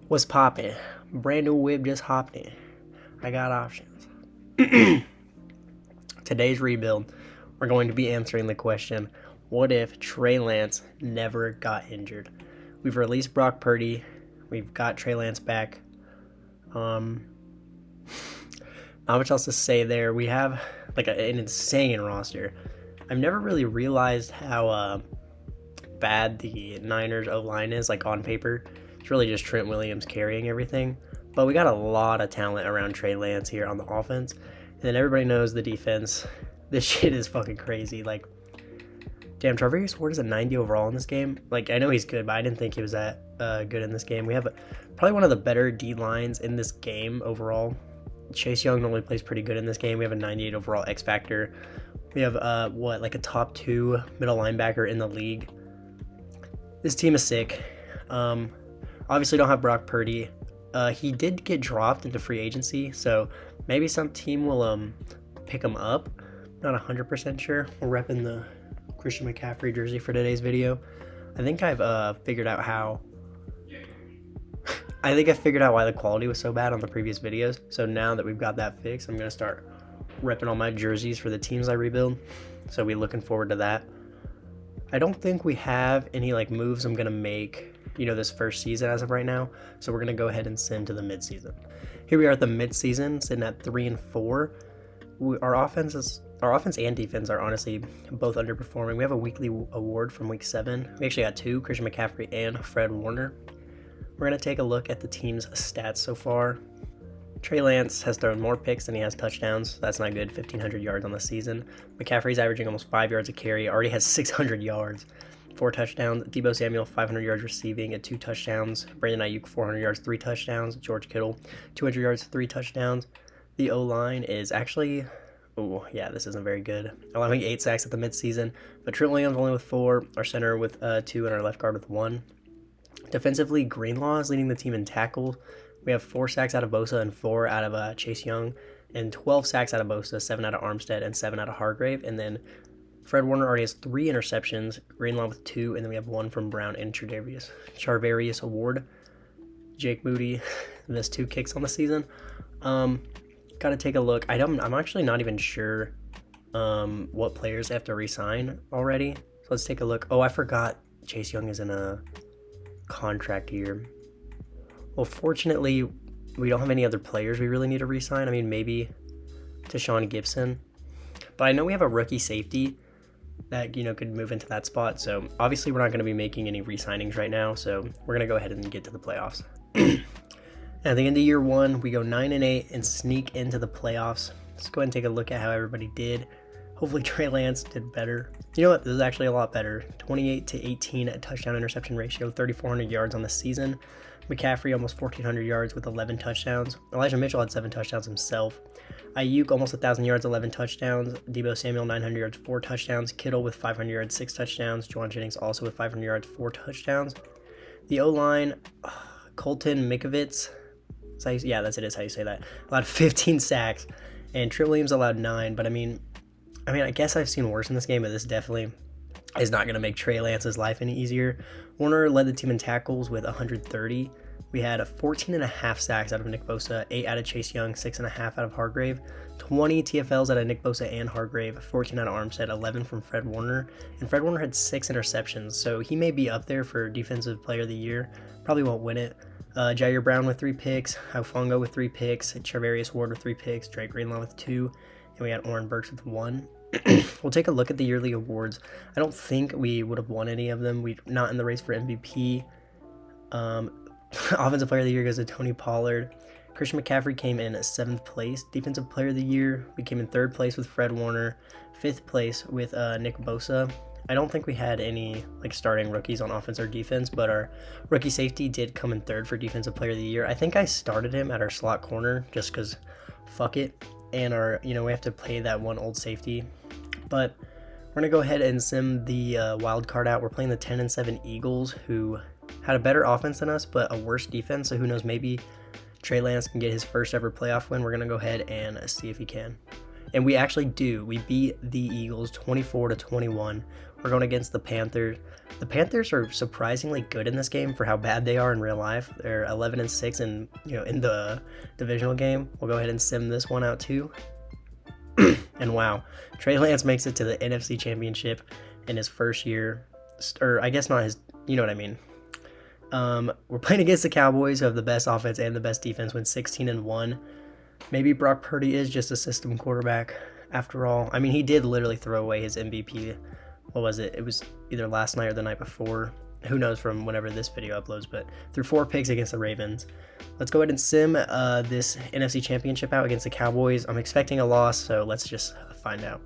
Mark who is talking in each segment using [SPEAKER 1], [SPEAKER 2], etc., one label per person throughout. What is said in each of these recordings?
[SPEAKER 1] What's poppin'? Brand new whip just hopped in. I got options. Today's rebuild, we're going to be answering the question, what if Trey Lance never got injured? We've released Brock Purdy. We've got Trey Lance back. Not much else to say there. We have like an insane roster. I've never really realized how bad the Niners O-line is, like on paper. It's really just Trent Williams carrying everything. But we got a lot of talent around Trey Lance here on the offense. And then everybody knows the defense. This shit is fucking crazy. Like, damn, Charvarius Ward is a 90 overall in this game. Like, I know he's good, but I didn't think he was that good in this game. We have probably one of the better D-lines in this game overall. Chase Young normally plays pretty good in this game. We have a 98 overall X Factor. We have, like a top 2 middle linebacker in the league. This team is sick. Obviously don't have Brock Purdy. He did get dropped into free agency, so maybe some team will pick him up. Not 100% sure. We're repping the Christian McCaffrey jersey for today's video. I think I've figured out how. I think I figured out why the quality was so bad on the previous videos. So now that we've got that fixed, I'm gonna start repping all my jerseys for the teams I rebuild. So we're looking forward to that. I don't think we have any like moves I'm gonna make, this first season as of right now. So we're gonna go ahead and send to the midseason. Here we are at the midseason, sitting at 3-4. Our offense and defense are honestly both underperforming. We have a weekly award from week 7. We actually got 2, Christian McCaffrey and Fred Warner. We're gonna take a look at the team's stats so far. Trey Lance has thrown more picks than he has touchdowns. That's not good. 1,500 yards on the season. McCaffrey's averaging almost 5 yards a carry. Already has 600 yards, 4 touchdowns. Deebo Samuel, 500 yards receiving at 2 touchdowns. Brandon Ayuk, 400 yards, 3 touchdowns. George Kittle, 200 yards, 3 touchdowns. The O-line is actually, this isn't very good. Allowing 8 sacks at the midseason. But Trent Williams only with 4. Our center with 2, and our left guard with 1. Defensively, Greenlaw is leading the team in tackles. We have 4 sacks out of Bosa and 4 out of Chase Young, and 12 sacks out of Bosa, 7 out of Armstead, and 7 out of Hargrave. And then Fred Warner already has 3 interceptions, Greenlaw with 2, and then we have 1 from Brown and Charvarius Ward. Jake Moody missed 2 kicks on the season. Got to take a look. I'm actually not even sure what players have to re-sign already. So let's take a look. I forgot Chase Young is in a contract year. Well, fortunately, we don't have any other players we really need to re-sign. I mean, maybe Tashawn Gibson. But I know we have a rookie safety that, could move into that spot. So, obviously, we're not going to be making any re-signings right now. So, we're going to go ahead and get to the playoffs. At the end of year 1, we go 9-8 and sneak into the playoffs. Let's go ahead and take a look at how everybody did. Hopefully, Trey Lance did better. You know what? This is actually a lot better. 28-18 touchdown interception ratio, 3,400 yards on the season. McCaffrey almost 1,400 yards with 11 touchdowns. Elijah Mitchell had 7 touchdowns himself. Ayuk almost 1,000 yards, 11 touchdowns. Deebo Samuel 900 yards, 4 touchdowns. Kittle with 500 yards, 6 touchdowns. Juwan Jennings also with 500 yards, 4 touchdowns. The O-line, Colton Mikovits. That's how you say that. Allowed 15 sacks, and Trent Williams allowed 9. But I guess I've seen worse in this game, but this definitely is not going to make Trey Lance's life any easier. Warner led the team in tackles with 130. We had 14.5 sacks out of Nick Bosa, 8 out of Chase Young, 6.5 out of Hargrave, 20 TFLs out of Nick Bosa and Hargrave, 14 out of Armstead, 11 from Fred Warner, and Fred Warner had 6 interceptions, so he may be up there for Defensive Player of the Year. Probably won't win it. Jair Brown with 3 picks, Haufongo with 3 picks, Charvarius Ward with 3 picks, Drake Greenlaw with 2, and we had Oren Burks with 1. We'll take a look at the yearly awards. I don't think we would have won any of them. We're not in the race for MVP. Offensive Player of the Year goes to Tony Pollard. Christian McCaffrey came in 7th place. Defensive Player of the Year, we came in 3rd place with Fred Warner. 5th place with Nick Bosa. I don't think we had any starting rookies on offense or defense, but our rookie safety did come in 3rd for Defensive Player of the Year. I think I started him at our slot corner just because fuck it. And we have to play that one old safety. But we're going to go ahead and sim the wild card out. We're playing the 10-7 Eagles, who had a better offense than us, but a worse defense. So who knows, maybe Trey Lance can get his first ever playoff win. We're going to go ahead and see if he can. And we actually do. We beat the Eagles 24-21 We're going against the Panthers. The Panthers are surprisingly good in this game for how bad they are in real life. They're 11-6 in in the divisional game. We'll go ahead and sim this one out too. And wow, Trey Lance makes it to the NFC Championship in his first year, or I guess not his. You know what I mean. We're playing against the Cowboys, who have the best offense and the best defense, went 16-1. Maybe Brock Purdy is just a system quarterback after all. I mean, he did literally throw away his MVP. What was it? It was either last night or the night before. Who knows from whenever this video uploads, but threw 4 picks against the Ravens. Let's go ahead and sim this NFC Championship out against the Cowboys. I'm expecting a loss, so let's just find out.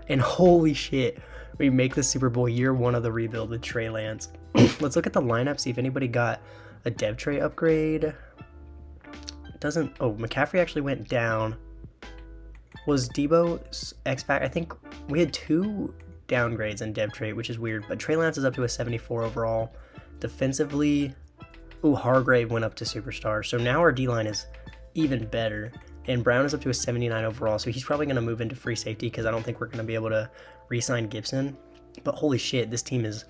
[SPEAKER 1] And holy shit, we make the Super Bowl year 1 of the rebuild with Trey Lance. Let's look at the lineup, see if anybody got a dev tray upgrade. It doesn't. Oh, McCaffrey actually went down. Was Debo X Factor? I think we had 2 downgrades in dev trait, which is weird, but Trey Lance is up to a 74 overall. Defensively, Hargrave went up to superstar, so now our D-line is even better, and Brown is up to a 79 overall, so he's probably going to move into free safety because I don't think we're going to be able to re-sign Gibson. But holy shit, this team is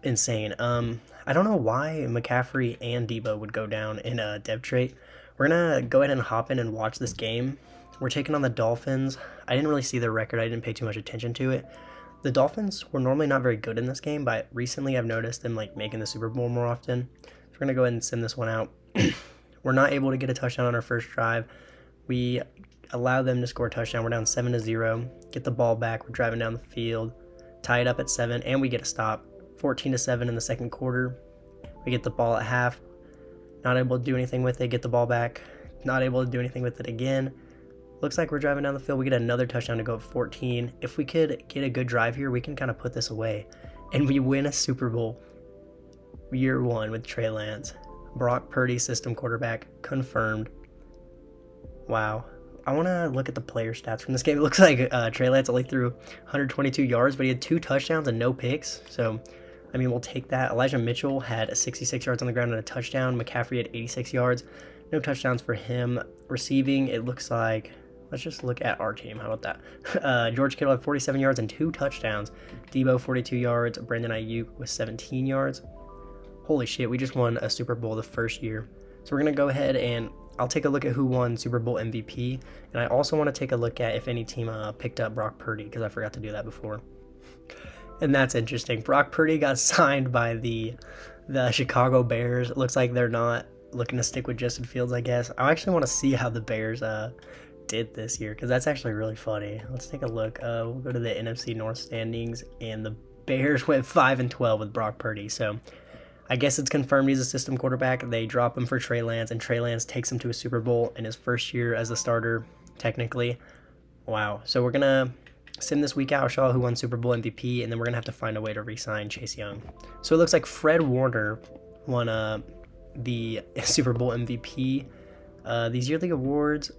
[SPEAKER 1] insane. I don't know why McCaffrey and Debo would go down in a dev trait. We're going to go ahead and hop in and watch this game. We're taking on the Dolphins. I didn't really see their record. I didn't pay too much attention to it. The Dolphins were normally not very good in this game, but recently I've noticed them making the Super Bowl more often. So we're going to go ahead and send this one out. We're not able to get a touchdown on our first drive. We allow them to score a touchdown. We're down 7-0. Get the ball back. We're driving down the field. Tie it up at 7, and we get a stop. 14-7 in the second quarter. We get the ball at half. Not able to do anything with it. Get the ball back. Not able to do anything with it again. Looks like we're driving down the field. We get another touchdown to go at 14. If we could get a good drive here, we can kind of put this away. And we win a Super Bowl year 1 with Trey Lance. Brock Purdy, system quarterback, confirmed. Wow. I want to look at the player stats from this game. It looks like Trey Lance only threw 122 yards, but he had 2 touchdowns and no picks. So, I mean, we'll take that. Elijah Mitchell had 66 yards on the ground and a touchdown. McCaffrey had 86 yards. No touchdowns for him. Receiving, it looks like... Let's just look at our team. How about that? George Kittle had 47 yards and 2 touchdowns. Debo, 42 yards. Brandon Ayuk with 17 yards. Holy shit, we just won a Super Bowl the first year. So we're going to go ahead and I'll take a look at who won Super Bowl MVP. And I also want to take a look at if any team picked up Brock Purdy, because I forgot to do that before. And that's interesting. Brock Purdy got signed by the Chicago Bears. It looks like they're not looking to stick with Justin Fields, I guess. I actually want to see how the Bears did this year, because that's actually really funny. Let's take a look. We'll go to the NFC North standings, and the Bears went 5-12 with Brock Purdy. So I guess it's confirmed he's a system quarterback. They drop him for Trey Lance, and Trey Lance takes him to a Super Bowl in his first year as a starter, technically. Wow. So we're gonna sim this week out. I'll show you who won Super Bowl MVP, and then we're gonna have to find a way to re-sign Chase Young. So it looks like Fred Warner won the Super Bowl MVP. These yearly awards,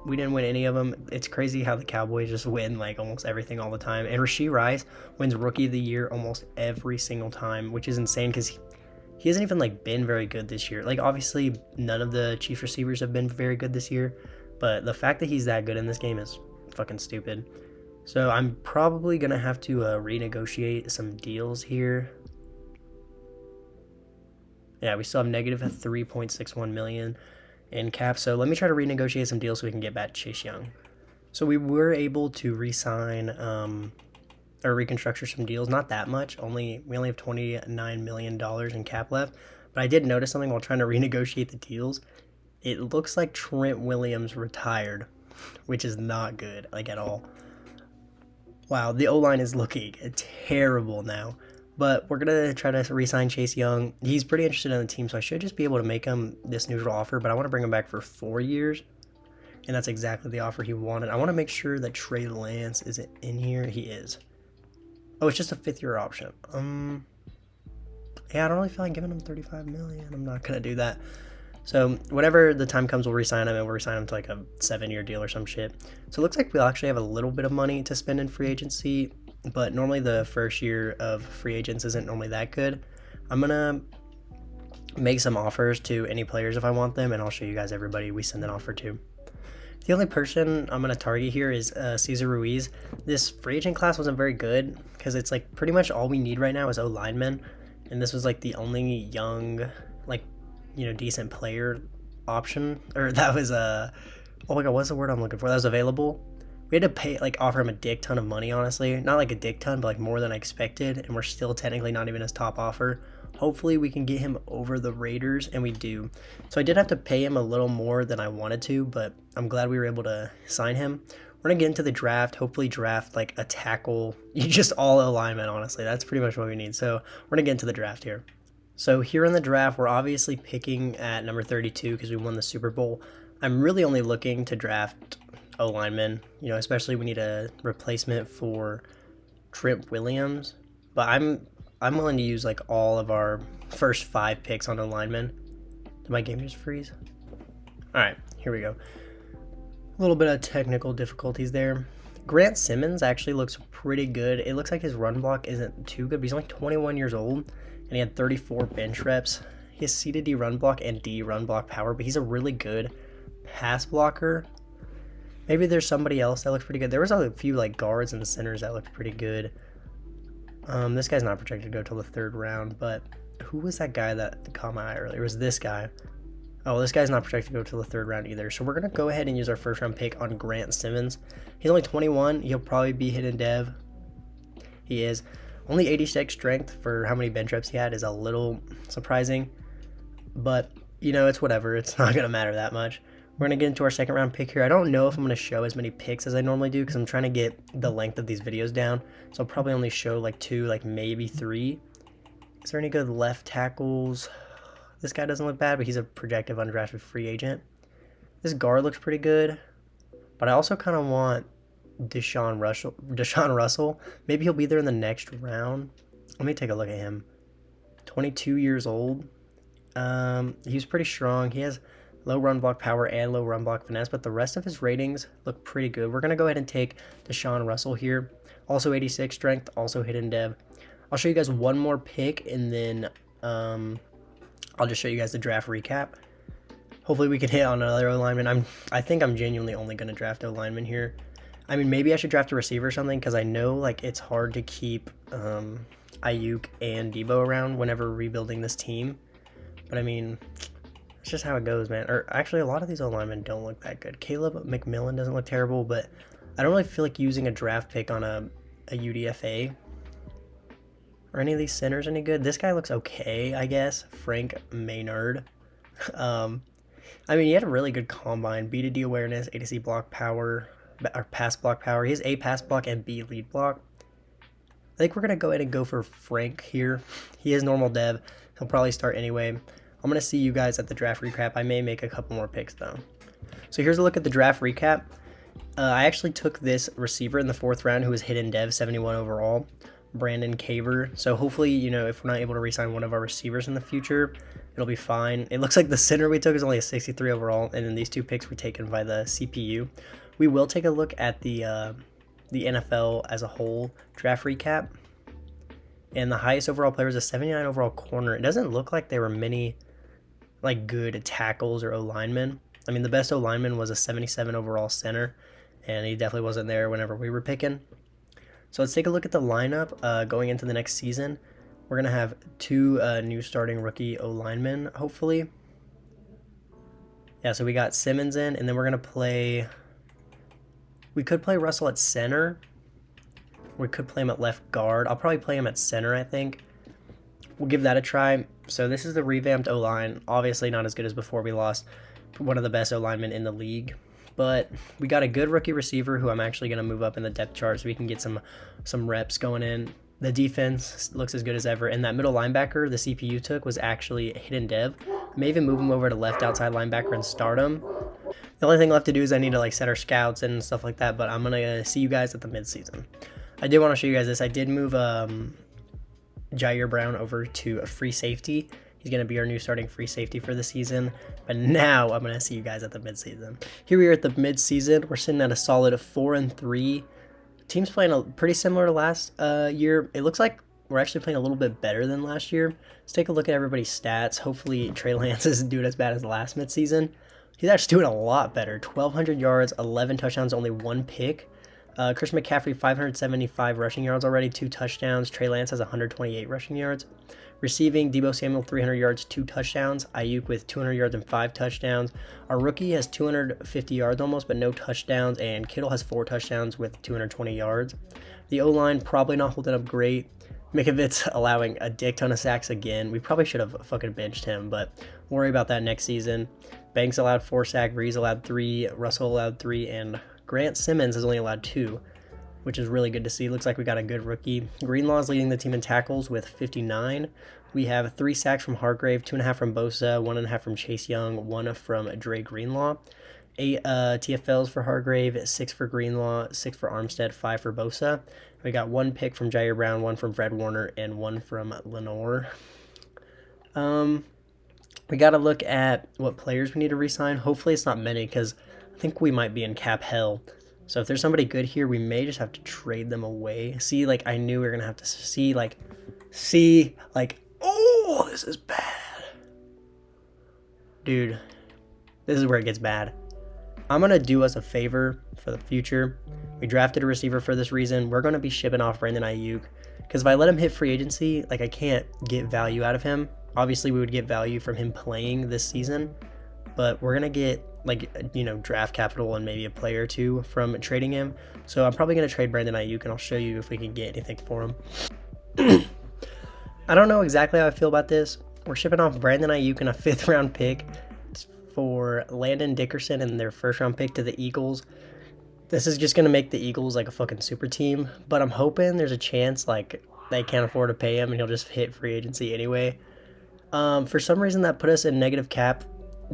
[SPEAKER 1] we didn't win any of them. It's crazy how the Cowboys just win almost everything all the time. And Rashee Rice wins Rookie of the Year almost every single time, which is insane because he hasn't even been very good this year. Obviously none of the Chiefs receivers have been very good this year, but the fact that he's that good in this game is fucking stupid. So I'm probably gonna have to renegotiate some deals here. Yeah, we still have negative 3.61 million in cap. So let me try to renegotiate some deals so we can get back Chase Young. So we were able to re-sign or reconstruct some deals. Not that much. We only have $29 million in cap left. But I did notice something while trying to renegotiate the deals. It looks like Trent Williams retired, which is not good, at all. Wow, the O-line is looking terrible now. But we're going to try to re-sign Chase Young. He's pretty interested in the team, so I should just be able to make him this neutral offer. But I want to bring him back for 4 years. And that's exactly the offer he wanted. I want to make sure that Trey Lance is in here. He is. Oh, it's just a 5th-year option. Yeah, I don't really feel like giving him $35 million. I'm not going to do that. So whatever the time comes, we'll re-sign him, and we'll re-sign him to a 7-year deal or some shit. So it looks like we'll actually have a little bit of money to spend in free agency. But normally the first year of free agents isn't normally that good. I'm going to make some offers to any players if I want them, and I'll show you guys everybody we send an offer to. The only person I'm going to target here is Cesar Ruiz. This free agent class wasn't very good because it's like pretty much all we need right now is O-linemen. And this was like the only young, like, decent player option. Or that was oh my god, what's the word I'm looking for? That was available. We had to pay, like, offer him a dick ton of money, honestly. Not like a dick ton, but like more than I expected. And we're still technically not even his top offer. Hopefully we can get him over the Raiders, and we do. So I did have to pay him a little more than I wanted to, but I'm glad we were able to sign him. We're going to get into the draft, hopefully draft like a tackle, just all alignment, honestly. That's pretty much what we need. So we're going to get into the draft here. So here in the draft, we're obviously picking at number 32 because we won the Super Bowl. I'm really only looking to draft O-linemen, especially we need a replacement for Trent Williams. But I'm willing to use like all of our first 5 picks on O-linemen. Did my game just freeze? All right, here we go. A little bit of technical difficulties there. Grant Simmons actually looks pretty good. It looks like his run block isn't too good, but he's only 21 years old, and he had 34 bench reps. He has C to D run block and D run block power, but he's a really good pass blocker. Maybe there's somebody else that looks pretty good. There was a few like guards and centers that looked pretty good. This guy's not projected to go till the 3rd round, but who was that guy that caught my eye earlier? It was this guy. Oh, this guy's not projected to go till the 3rd round either. So we're going to go ahead and use our 1st round pick on Grant Simmons. He's only 21. He'll probably be hidden dev. He is. Only 86 strength for how many bench reps he had is a little surprising. But, it's whatever. It's not going to matter that much. We're going to get into our 2nd round pick here. I don't know if I'm going to show as many picks as I normally do because I'm trying to get the length of these videos down. So I'll probably only show like 2, like maybe 3. Is there any good left tackles? This guy doesn't look bad, but he's a projected undrafted free agent. This guard looks pretty good. But I also kind of want Deshaun Russell. Maybe he'll be there in the next round. Let me take a look at him. 22 years old. He's pretty strong. He has low run block power and low run block finesse, but the rest of his ratings look pretty good. We're going to go ahead and take Deshaun Russell here. Also 86 strength, also hidden dev. I'll show you guys one more pick, and then I'll just show you guys the draft recap. Hopefully we can hit on another O-lineman. I think I'm genuinely only going to draft O-lineman here. I mean, maybe I should draft a receiver or something because I know like it's hard to keep Ayuk and Debo around whenever rebuilding this team. But I mean, it's just how it goes, man. Or actually, a lot of these O-linemen don't look that good. Caleb McMillan doesn't look terrible, but I don't really feel like using a draft pick on a UDFA. Are any of these centers any good? This guy looks okay, I guess. Frank Maynard. I mean, he had a really good combine. B to D awareness, A to C block power, or pass block power. He has A pass block and B lead block. I think we're going to go ahead and go for Frank here. He is normal dev. He'll probably start anyway. I'm going to see you guys at the draft recap. I may make a couple more picks, though. So here's a look at the draft recap. I actually took this receiver in the 4th round who was hidden dev, 71 overall, Brandon Caver. So hopefully, if we're not able to re-sign one of our receivers in the future, it'll be fine. It looks like the center we took is only a 63 overall, and then these 2 picks were taken by the CPU. We will take a look at the NFL as a whole draft recap. And the highest overall player is a 79 overall corner. It doesn't look like there were many like good tackles or O-linemen. I mean, the best O-lineman was a 77 overall center, and he definitely wasn't there whenever we were picking. So let's take a look at the lineup going into the next season. We're going to have 2 new starting rookie O-linemen, hopefully. Yeah, so we got Simmons in, and then we're going to play... We could play Russell at center. We could play him at left guard. I'll probably play him at center, I think. We'll give that a try. So this is the revamped O-line. Obviously not as good as before. We lost one of the best O-linemen in the league. But we got a good rookie receiver who I'm actually going to move up in the depth chart so we can get some reps going in. The defense looks as good as ever. And that middle linebacker the CPU took was actually hidden dev. I may even move him over to left outside linebacker and start him. The only thing left to do is I need to like set our scouts and stuff like that. But I'm going to see you guys at the midseason. I did want to show you guys this. I did move Jair Brown over to a free safety. He's going to be our new starting free safety for the season. But now I'm going to see you guys at the midseason. Here we are at the midseason. We're sitting at a solid 4-3. Team's playing pretty similar to last year. It looks like we're actually playing a little bit better than last year. Let's take a look at everybody's stats. Hopefully Trey Lance isn't doing as bad as last midseason. He's actually doing a lot better. 1,200 yards, 11 touchdowns, only 1 pick. Christian McCaffrey, 575 rushing yards already, 2 touchdowns. Trey Lance has 128 rushing yards. Receiving, Deebo Samuel, 300 yards, 2 touchdowns. Ayuk with 200 yards and 5 touchdowns. Our rookie has 250 yards almost, but no touchdowns. And Kittle has 4 touchdowns with 220 yards. The O-line probably not holding up great. Mikovits allowing a dick ton of sacks again. We probably should have fucking benched him, but we'll worry about that next season. Banks allowed 4 sacks, Breeze allowed 3, Russell allowed 3, and Grant Simmons has only allowed 2, which is really good to see. Looks like we got a good rookie. Greenlaw is leading the team in tackles with 59. We have 3 sacks from Hargrave, 2.5 from Bosa, 1.5 from Chase Young, 1 from Dre Greenlaw. 8 TFLs for Hargrave, 6 for Greenlaw, 6 for Armstead, 5 for Bosa. We got 1 pick from Jair Brown, 1 from Fred Warner, and 1 from Lenore. We got to look at what players we need to re-sign. Hopefully it's not many, because I think we might be in cap hell. So if there's somebody good here, we may just have to trade them away. See, like, I knew we were going to have to see, oh, this is bad. Dude, this is where it gets bad. I'm going to do us a favor for the future. We drafted a receiver for this reason. We're going to be shipping off Brandon Ayuk, because if I let him hit free agency, like, I can't get value out of him. Obviously, we would get value from him playing this season, but we're going to get, like, you know, draft capital and maybe a player or two from trading him. So I'm probably going to trade Brandon Ayuk, and I'll show you if we can get anything for him. I don't know exactly how I feel about this. We're shipping off Brandon Ayuk and a 5th round pick for Landon Dickerson and their 1st round pick to the Eagles. This is just going to make the Eagles like a fucking super team, but I'm hoping there's a chance like they can't afford to pay him and he'll just hit free agency anyway. For some reason that put us in negative cap.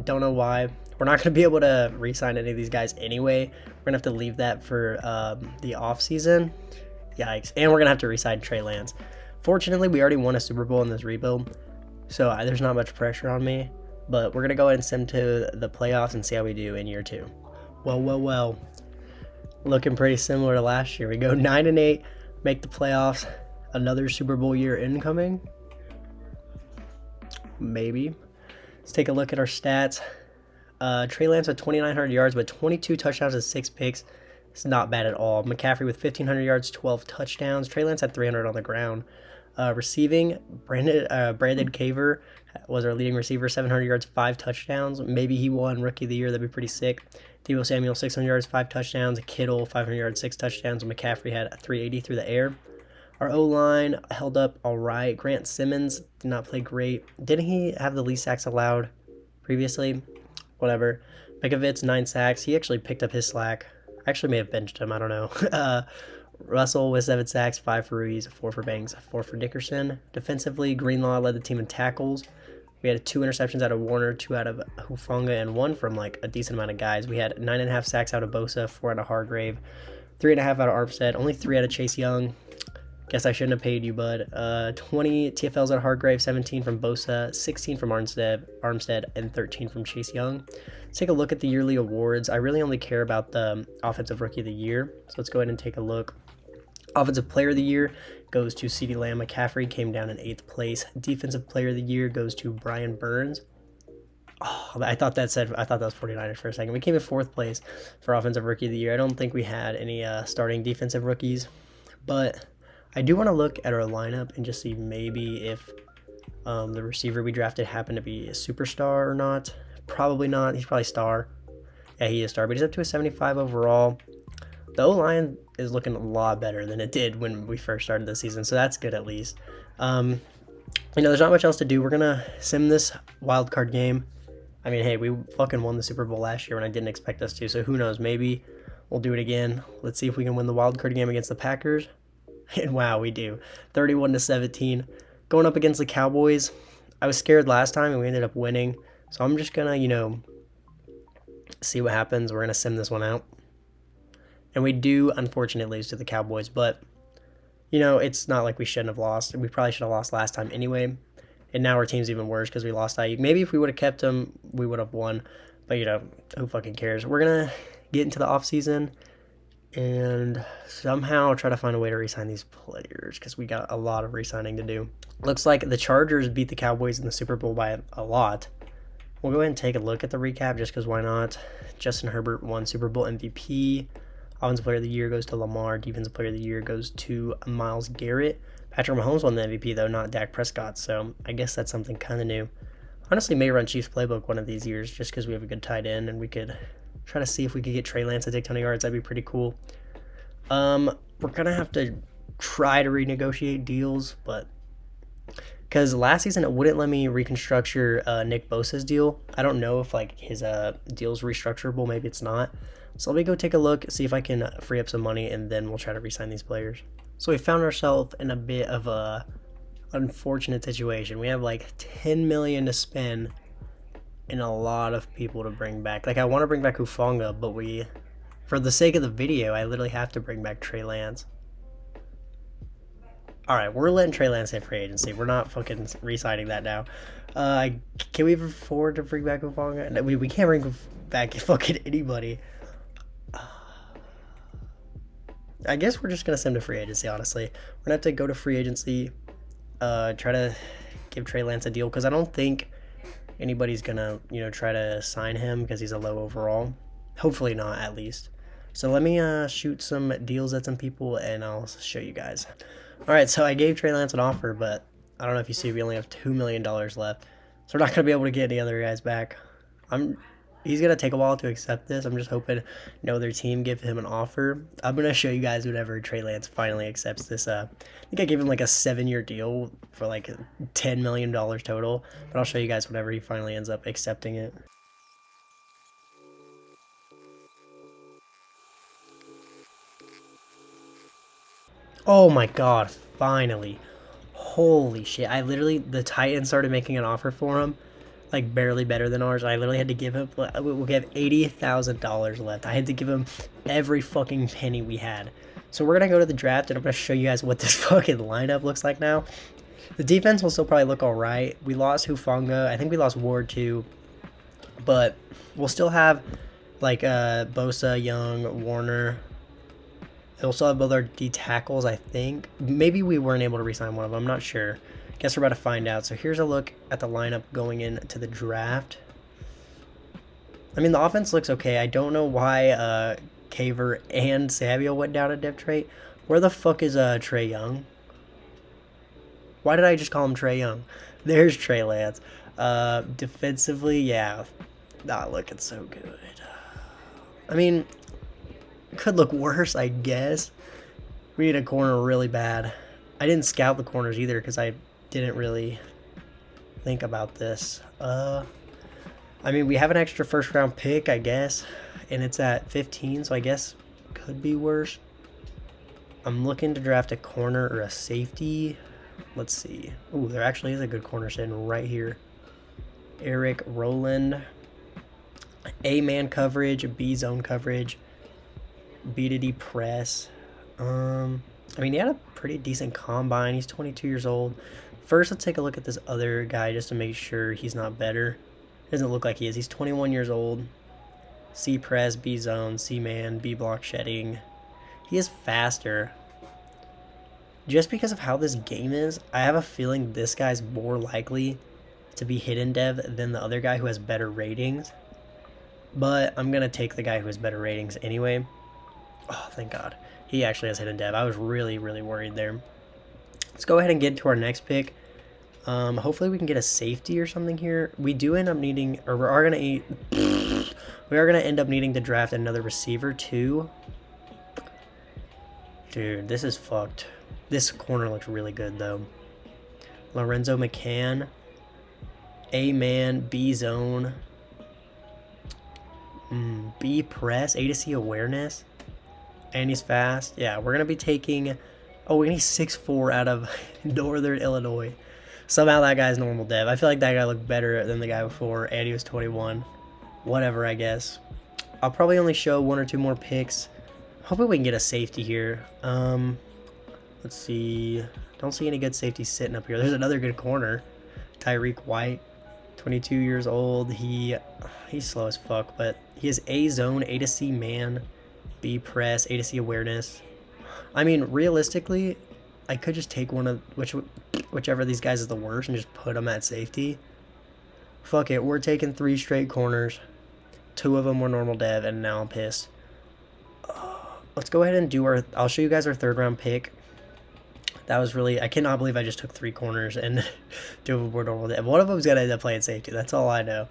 [SPEAKER 1] Don't know why. We're not going to be able to re-sign any of these guys anyway. We're going to have to leave that for the offseason. Yikes. And we're going to have to re-sign Trey Lance. Fortunately, we already won a Super Bowl in this rebuild, so there's not much pressure on me. But we're going to go ahead and send to the playoffs and see how we do in year 2. Well. Looking pretty similar to last year. We go 9-8, make the playoffs. Another Super Bowl year incoming. Maybe. Let's take a look at our stats. Trey Lance with 2,900 yards, but 22 touchdowns and 6 picks. It's not bad at all. McCaffrey with 1,500 yards, 12 touchdowns. Trey Lance had 300 on the ground. Receiving, Brandon Caver was our leading receiver, 700 yards, 5 touchdowns. Maybe he won Rookie of the Year. That'd be pretty sick. Deebo Samuel, 600 yards, 5 touchdowns. Kittle, 500 yards, 6 touchdowns. McCaffrey had 380 through the air. Our O-line held up all right. Grant Simmons did not play great. Didn't he have the least sacks allowed previously? Whatever. Mikovits, 9 sacks. He actually picked up his slack. I actually may have benched him. I don't know. Russell with 7 sacks, 5 for Ruiz, 4 for Banks, 4 for Dickerson. Defensively, Greenlaw led the team in tackles. We had 2 interceptions out of Warner, 2 out of Hufanga, and 1 from like a decent amount of guys. We had 9.5 sacks out of Bosa, 4 out of Hargrave, 3.5 out of Armstead, only 3 out of Chase Young. Guess I shouldn't have paid you, bud. 20 TFLs out of Hargrave, 17 from Bosa, 16 from Armstead, and 13 from Chase Young. Let's take a look at the yearly awards. I really only care about the Offensive Rookie of the Year, so let's go ahead and take a look. Offensive Player of the Year goes to CeeDee Lamb. McCaffrey came down in 8th place. Defensive Player of the Year goes to Brian Burns. Oh, I thought that was 49ers for a second. We came in 4th place for Offensive Rookie of the Year. I don't think we had any starting defensive rookies, but I do want to look at our lineup and just see maybe if the receiver we drafted happened to be a superstar or not. Probably not. He's probably star. Yeah, he is star, but he's up to a 75 overall. The O-line is looking a lot better than it did when we first started the season, so that's good at least. There's not much else to do. We're going to sim this wild card game. I mean, hey, we fucking won the Super Bowl last year when I didn't expect us to, so who knows? Maybe we'll do it again. Let's see if we can win the wild card game against the Packers. And wow, we do. 31-17. Going up against the Cowboys. I was scared last time, and we ended up winning. So I'm just going to, see what happens. We're going to sim this one out. And we do, unfortunately, lose to the Cowboys. But, it's not like we shouldn't have lost. We probably should have lost last time anyway. And now our team's even worse because we lost Ayuk. Maybe if we would have kept him, we would have won. But, who fucking cares? We're going to get into the offseason and somehow try to find a way to re-sign these players because we got a lot of re-signing to do. Looks like the Chargers beat the Cowboys in the Super Bowl by a lot. We'll go ahead and take a look at the recap just because why not? Justin Herbert won Super Bowl MVP. Offensive Player of the Year goes to Lamar. Defensive Player of the Year goes to Myles Garrett. Patrick Mahomes won the MVP, though, not Dak Prescott, so I guess that's something kind of new. Honestly, may run Chiefs playbook one of these years just because we have a good tight end, and we could try to see if we could get Trey Lance to take 20 yards. That'd be pretty cool. We're going to have to try to renegotiate deals, but because last season it wouldn't let me reconstruct Nick Bosa's deal. I don't know if like his deal's restructurable. Maybe it's not. So let me go take a look, see if I can free up some money, and then we'll try to re-sign these players. So we found ourselves in a bit of a unfortunate situation. We have like 10 million to spend and a lot of people to bring back. Like I want to bring back Hufanga, but for the sake of the video, I literally have to bring back Trey Lance. Alright, we're letting Trey Lance hit free agency. We're not fucking re-signing that now. Can we afford to bring back Hufanga? No, we can't bring back fucking anybody. I guess we're just going to send him to free agency, honestly. We're going to have to go to free agency, try to give Trey Lance a deal, because I don't think anybody's going to, try to sign him because he's a low overall. Hopefully not, at least. So let me shoot some deals at some people, and I'll show you guys. Alright, so I gave Trey Lance an offer, but I don't know if you see, we only have $2 million left. So we're not going to be able to get any other guys back. He's going to take a while to accept this. I'm just hoping no other team give him an offer. I'm going to show you guys whenever Trey Lance finally accepts this. I think I gave him like a 7-year deal for like $10 million total. But I'll show you guys whenever he finally ends up accepting it. Oh my god, finally. Holy shit. the Titans started making an offer for him. Like barely better than ours. I literally had to give him, we'll give $80,000 left. I had to give him every fucking penny we had. So we're going to go to the draft, and I'm going to show you guys what this fucking lineup looks like now. The defense will still probably look alright. We lost Hufanga. I think we lost Ward too. But we'll still have like Bosa, Young, Warner. We'll still have both our D tackles, I think. Maybe we weren't able to re-sign one of them. I'm not sure. Guess we're about to find out. So here's a look at the lineup going into the draft. I mean, the offense looks okay. I don't know why Caver and Savio went down a depth trait. Where the fuck is Trey Young? Why did I just call him Trey Young? There's Trey Lance. Defensively, yeah, not looking so good. I mean, could look worse, I guess. We need a corner really bad. I didn't scout the corners either because I didn't really think about this. I mean, we have an extra first round pick, I guess, and it's at 15, so I guess could be worse. I'm looking to draft a corner or a safety. Let's see. Ooh, there actually is a good corner sitting right here. Eric Rowland. A-man coverage, B-zone coverage, B-to-D press. I mean, he had a pretty decent combine. He's 22 years old. First, let's take a look at this other guy just to make sure he's not better. Doesn't look like he is. He's 21 years old. C press, B zone, C man, B block shedding. He is faster. Just because of how this game is, I have a feeling this guy's more likely to be hidden dev than the other guy who has better ratings. But I'm going to take the guy who has better ratings anyway. Oh, thank God. He actually has hidden dev. I was really, really worried there. Let's go ahead and get to our next pick. Hopefully we can get a safety or something here. We do end up needing, or we are going to end up needing to draft another receiver too. Dude, this is fucked. This corner looks really good though. Lorenzo McCann. A-man, B-zone. B press, A to C awareness. And he's fast. Yeah, we're going to be taking... Oh, and he's 6'4" out of Northern Illinois. Somehow that guy's normal dev. I feel like that guy looked better than the guy before, and he was 21. Whatever, I guess. I'll probably only show one or two more picks. Hoping we can get a safety here. Let's see. Don't see any good safeties sitting up here. There's another good corner. Tyreek White, 22 years old. He's slow as fuck, but he has A zone, A to C man, B press, A to C awareness. I mean, realistically, I could just take one of whichever of these guys is the worst and just put him at safety. Fuck it. We're taking 3 straight corners. 2 of them were normal dev, and now I'm pissed. Let's go ahead and do our... I'll show you guys our 3rd round pick. That was really... I cannot believe I just took 3 corners and 2 of them were normal dev. One of them's going to end up playing safety. That's all I know.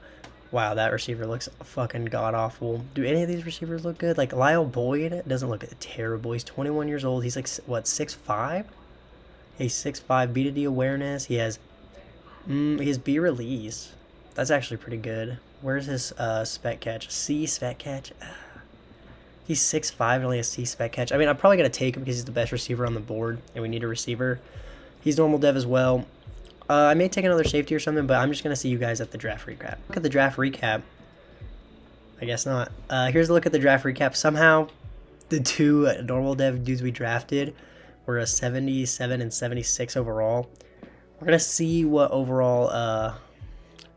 [SPEAKER 1] Wow, that receiver looks fucking god-awful. Do any of these receivers look good? Like, Lyle Boyd doesn't look terrible. He's 21 years old. He's like, what, 6'5"? He's 6'5", B-to-D awareness. He has B release. That's actually pretty good. Where's his spec catch? C spec catch? He's 6'5", and only a C spec catch. I mean, I'm probably going to take him because he's the best receiver on the board, and we need a receiver. He's normal dev as well. I may take another safety or something, but I'm just going to see you guys at the draft recap. Look at the draft recap. I guess not. Here's a look at the draft recap. Somehow, the 2 normal dev dudes we drafted were a 77 and 76 overall. We're going to see what overall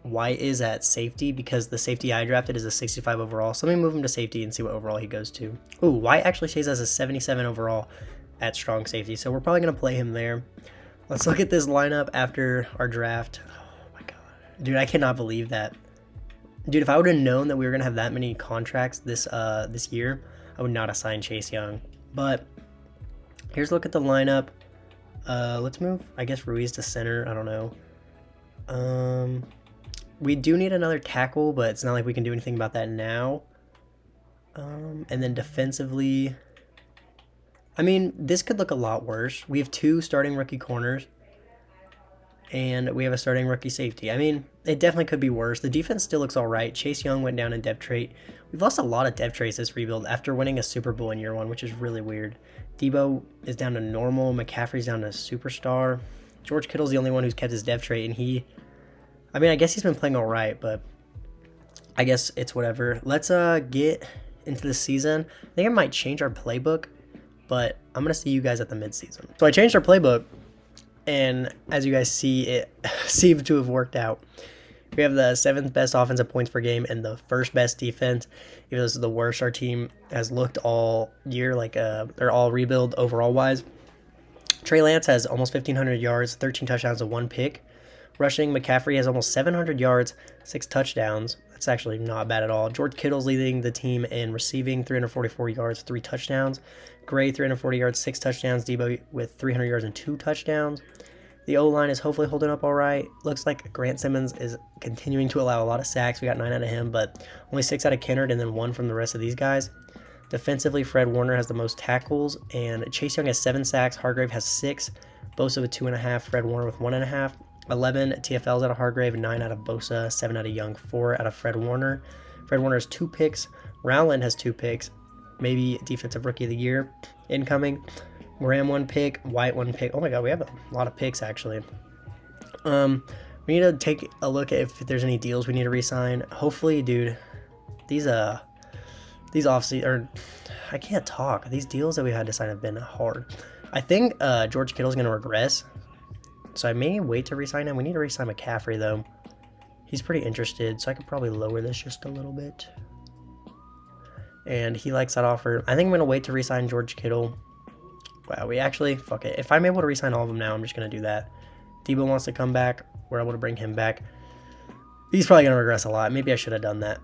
[SPEAKER 1] White is at safety, because the safety I drafted is a 65 overall. So let me move him to safety and see what overall he goes to. Ooh, White actually stays as a 77 overall at strong safety, so we're probably going to play him there. Let's look at this lineup after our draft. Oh my god. Dude, I cannot believe that. Dude, if I would have known that we were going to have that many contracts this year, I would not have signed Chase Young. But here's a look at the lineup. Let's move, I guess, Ruiz to center. I don't know. We do need another tackle, but it's not like we can do anything about that now. And then defensively... I mean, this could look a lot worse. We have 2 starting rookie corners, and we have a starting rookie safety. I mean, it definitely could be worse. The defense still looks all right. Chase Young went down in depth trait. We've lost a lot of depth traits this rebuild after winning a Super Bowl in year 1, which is really weird. Debo is down to normal. McCaffrey's down to superstar. George Kittle's the only one who's kept his depth trait, and I mean, I guess he's been playing all right, but I guess it's whatever. Let's get into the season. I think I might change our playbook, but I'm going to see you guys at the midseason. So I changed our playbook, and as you guys see, it seemed to have worked out. We have the 7th best offensive points per game and the 1st best defense. Even though this is the worst our team has looked all year, like they're all rebuild overall-wise. Trey Lance has almost 1,500 yards, 13 touchdowns, and 1 pick. Rushing, McCaffrey has almost 700 yards, 6 touchdowns. That's actually not bad at all. George Kittle's leading the team in receiving, 344 yards, 3 touchdowns. Gray, 340 yards, 6 touchdowns. Debo with 300 yards and 2 touchdowns. The O-line is hopefully holding up all right. Looks like Grant Simmons is continuing to allow a lot of sacks. We got 9 out of him, but only 6 out of Kennard and then 1 from the rest of these guys. Defensively, Fred Warner has the most tackles, and Chase Young has 7 sacks. Hargrave has 6. Bosa with 2.5. Fred Warner with 1.5. 11 TFLs out of Hargrave, 9 out of Bosa, 7 out of Young, 4 out of Fred Warner. Fred Warner has 2 picks. Rowland has 2 picks. Maybe Defensive Rookie of the Year incoming. Graham 1 pick. White 1 pick. Oh my god, we have a lot of picks actually. We need to take a look at if there's any deals we need to re-sign. Hopefully, dude, these offseason, or I can't talk. These deals that we had to sign have been hard. I think George Kittle's going to regress. So I may wait to re-sign him. We need to re-sign McCaffrey, though. He's pretty interested, so I could probably lower this just a little bit. And he likes that offer. I think I'm going to wait to re-sign George Kittle. Wow, we actually... Fuck it. If I'm able to re-sign all of them now, I'm just going to do that. Debo wants to come back. We're able to bring him back. He's probably going to regress a lot. Maybe I should have done that.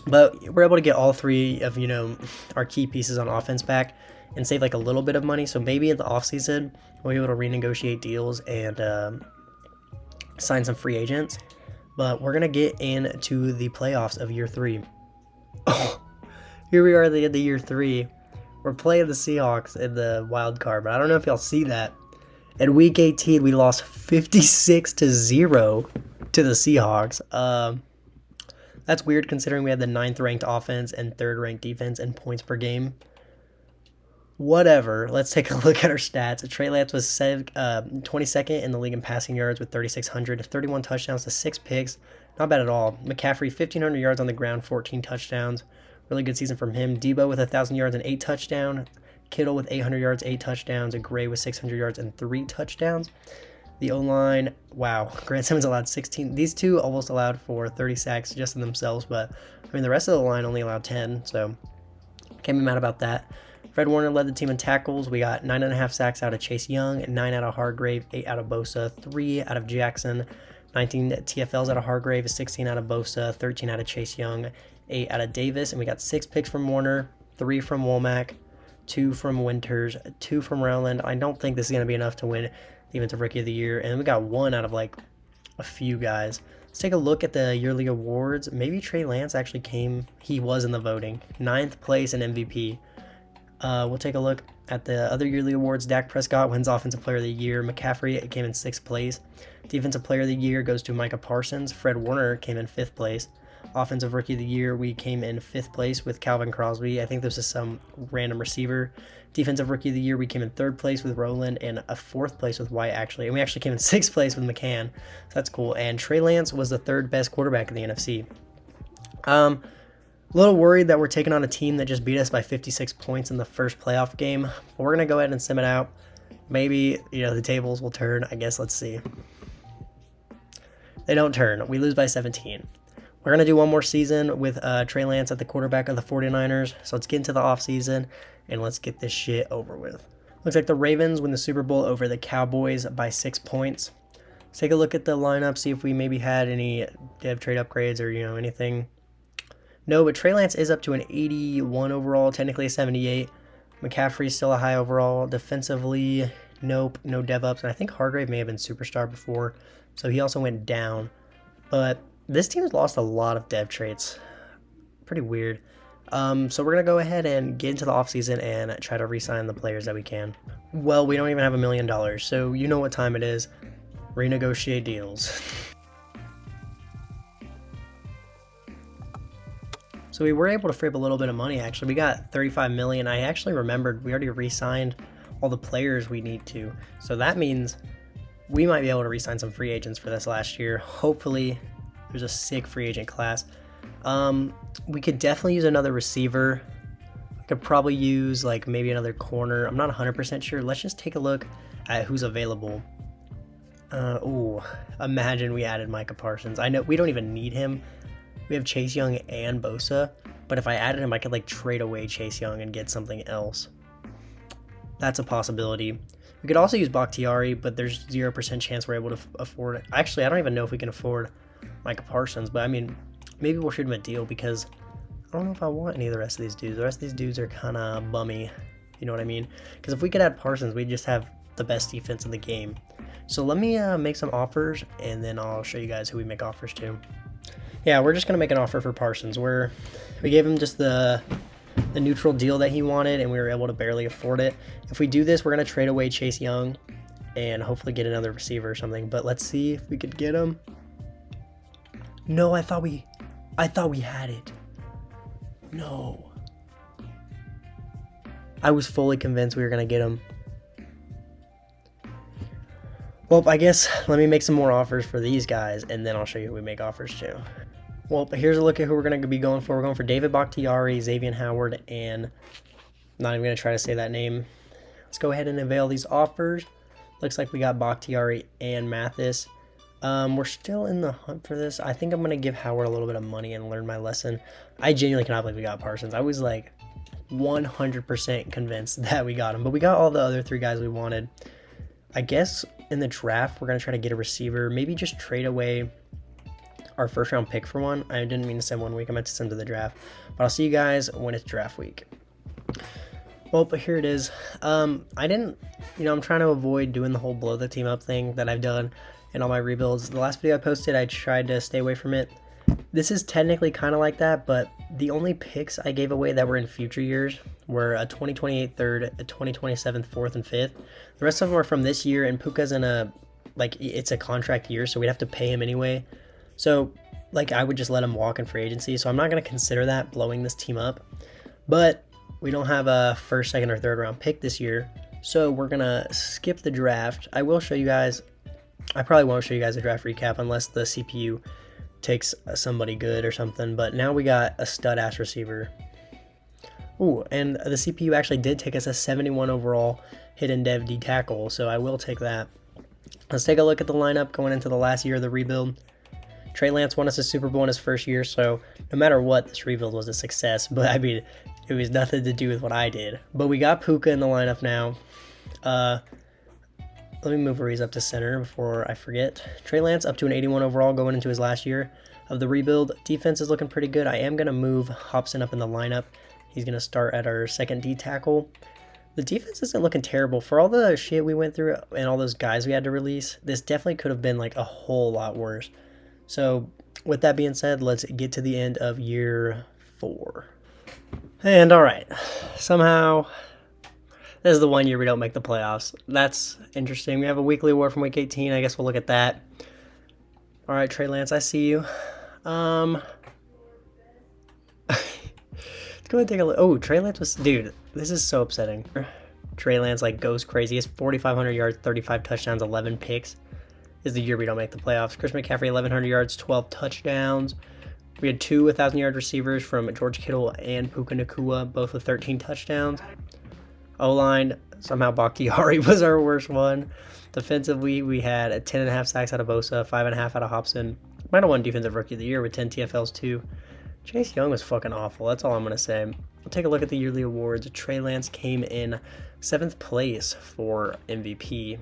[SPEAKER 1] But we're able to get all 3 of, our key pieces on offense back and save like a little bit of money. So maybe in the offseason, we'll be able to renegotiate deals and sign some free agents. But we're going to get into the playoffs of year 3. Oh, here we are at the end of year 3. We're playing the Seahawks in the wild card, but I don't know if y'all see that. At week 18, we lost 56-0 to the Seahawks. That's weird considering we had the 9th ranked offense and 3rd ranked defense and points per game. Whatever. Let's take a look at our stats. Trey Lance was 22nd in the league in passing yards with 3,600, 31 touchdowns to 6 picks. Not bad at all. McCaffrey, 1,500 yards on the ground, 14 touchdowns. Really good season from him. Debo with 1,000 yards and 8 touchdowns. Kittle with 800 yards, 8 touchdowns. And Gray with 600 yards and 3 touchdowns. The O-line, wow. Grant Simmons allowed 16. These 2 almost allowed for 30 sacks just in themselves, but I mean the rest of the line only allowed 10, so can't be mad about that. Fred Warner led the team in tackles. We got 9.5 sacks out of Chase Young, 9 out of Hargrave, 8 out of Bosa, 3 out of Jackson, 19 TFLs out of Hargrave, 16 out of Bosa, 13 out of Chase Young, 8 out of Davis, and we got 6 picks from Warner, 3 from Womack, 2 from Winters, 2 from Rowland. I don't think this is going to be enough to win Defensive Rookie of the Year, and we got 1 out of like a few guys. Let's take a look at the yearly awards. Maybe Trey Lance actually he was in the voting. 9th place in MVP. We'll take a look at the other yearly awards. Dak Prescott wins Offensive Player of the Year. McCaffrey came in 6th place. Defensive Player of the Year goes to Micah Parsons. Fred Warner came in 5th place. Offensive Rookie of the Year, we came in 5th place with Calvin Crosby. I think this is some random receiver. Defensive Rookie of the Year, we came in 3rd place with Rowland and a 4th place with White, actually. And we actually came in 6th place with McCann. So that's cool. And Trey Lance was the 3rd best quarterback in the NFC. A little worried that we're taking on a team that just beat us by 56 points in the first playoff game. But we're going to go ahead and sim it out. Maybe, the tables will turn. I guess let's see. They don't turn. We lose by 17. We're going to do one more season with Trey Lance at the quarterback of the 49ers. So let's get into the offseason and let's get this shit over with. Looks like the Ravens win the Super Bowl over the Cowboys by 6 points. Let's take a look at the lineup, see if we maybe had any dev trade upgrades or, anything. No, but Trey Lance is up to an 81 overall, technically a 78. McCaffrey's still a high overall. Defensively, nope, no dev ups. And I think Hargrave may have been superstar before, so he also went down. But this team's lost a lot of dev traits. Pretty weird. So we're going to go ahead and get into the offseason and try to re-sign the players that we can. Well, we don't even have $1 million, so you know what time it is. Renegotiate deals. So we were able to free up a little bit of money, actually. We got $35 million. I actually remembered we already re-signed all the players we need to. So that means we might be able to re-sign some free agents for this last year. Hopefully there's a sick free agent class. We could definitely use another receiver. We could probably use like maybe another corner. I'm not 100% sure. Let's just take a look at who's available. Imagine we added Micah Parsons. I know we don't even need him. We have Chase Young and Bosa, but if I added him, I could like trade away Chase Young and get something else. That's a possibility. We could also use Bakhtiari, but there's 0% chance we're able to afford it. Actually, I don't even know if we can afford Micah Parsons, but I mean, maybe we'll shoot him a deal because I don't know if I want any of the rest of these dudes. The rest of these dudes are kind of bummy, you know what I mean? Because if we could add Parsons, we'd just have the best defense in the game. So let me make some offers, and then I'll show you guys who we make offers to. Yeah, we're just going to make an offer for Parsons. We gave him just the neutral deal that he wanted, and we were able to barely afford it. If we do this, we're going to trade away Chase Young and hopefully get another receiver or something. But let's see if we could get him. No, I thought we had it. No. I was fully convinced we were going to get him. Well, I guess let me make some more offers for these guys, and then I'll show you who we make offers to. Well, here's a look at who we're going to be going for. We're going for David Bakhtiari, Xavier Howard, and I'm not even going to try to say that name. Let's go ahead and avail these offers. Looks like we got Bakhtiari and Mathis. We're still in the hunt for this. I think I'm going to give Howard a little bit of money and learn my lesson. I genuinely cannot believe we got Parsons. I was like 100% convinced that we got him, but we got all the other 3 guys we wanted. I guess in the draft, we're going to try to get a receiver, maybe just trade away our first round pick for one. I didn't mean to send 1 week. I meant to send to the draft, but I'll see you guys when it's draft week. Well, but here it is. I'm trying to avoid doing the whole blow the team up thing that I've done in all my rebuilds. The last video I posted, I tried to stay away from it. This is technically kind of like that, but the only picks I gave away that were in future years were a 2028 third, a 2027 fourth, and fifth. The rest of them are from this year, and Puka's in it's a contract year, so we'd have to pay him anyway. So, I would just let him walk in free agency, so I'm not going to consider that blowing this team up. But we don't have a first, second, or third round pick this year, so we're going to skip the draft. I will show you guys, I probably won't show you guys a draft recap unless the CPU takes somebody good or something, but now we got a stud-ass receiver. Ooh, and the CPU actually did take us a 71 overall hidden dev D tackle, so I will take that. Let's take a look at the lineup going into the last year of the rebuild. Trey Lance won us a Super Bowl in his first year, so no matter what, this rebuild was a success. But I mean, it was nothing to do with what I did. But we got Puka in the lineup now. Let me move Reese up to center before I forget. Trey Lance up to an 81 overall going into his last year of the rebuild. Defense is looking pretty good. I am going to move Hobson up in the lineup. He's going to start at our second D tackle. The defense isn't looking terrible. For all the shit we went through and all those guys we had to release, this definitely could have been like a whole lot worse. So with that being said, let's get to the end of year 4. And all right, somehow this is the one year we don't make the playoffs. That's interesting. We have a weekly award from week 18. I guess we'll look at that. All right, Trey Lance, I see you. Let's go ahead and take a look. Oh, Trey Lance was, dude, this is so upsetting. Trey Lance like goes crazy. He has 4,500 yards, 35 touchdowns, 11 picks. This is the year we don't make the playoffs. Chris McCaffrey, 1,100 yards, 12 touchdowns. We had 2 1,000-yard receivers from George Kittle and Puka Nacua, both with 13 touchdowns. O-line, somehow Bakhtiari was our worst one. Defensively, we had 10.5 sacks out of Bosa, 5.5 out of Hobson. Might have won Defensive Rookie of the Year with 10 TFLs too. Chase Young was fucking awful. That's all I'm going to say. We'll take a look at the yearly awards. Trey Lance came in 7th place for MVP.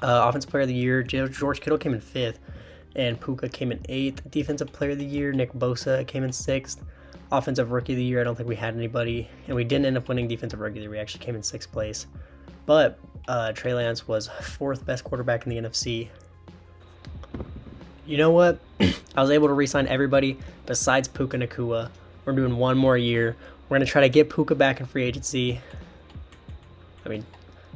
[SPEAKER 1] Offensive Player of the Year, George Kittle came in 5th, and Puka came in 8th. Defensive Player of the Year, Nick Bosa came in 6th. Offensive Rookie of the Year, I don't think we had anybody, and we didn't end up winning Defensive Rookie of the Year. We actually came in 6th place. But Trey Lance was 4th best quarterback in the NFC. You know what? I was able to re-sign everybody besides Puka Nacua. We're doing one more year. We're going to try to get Puka back in free agency. I mean,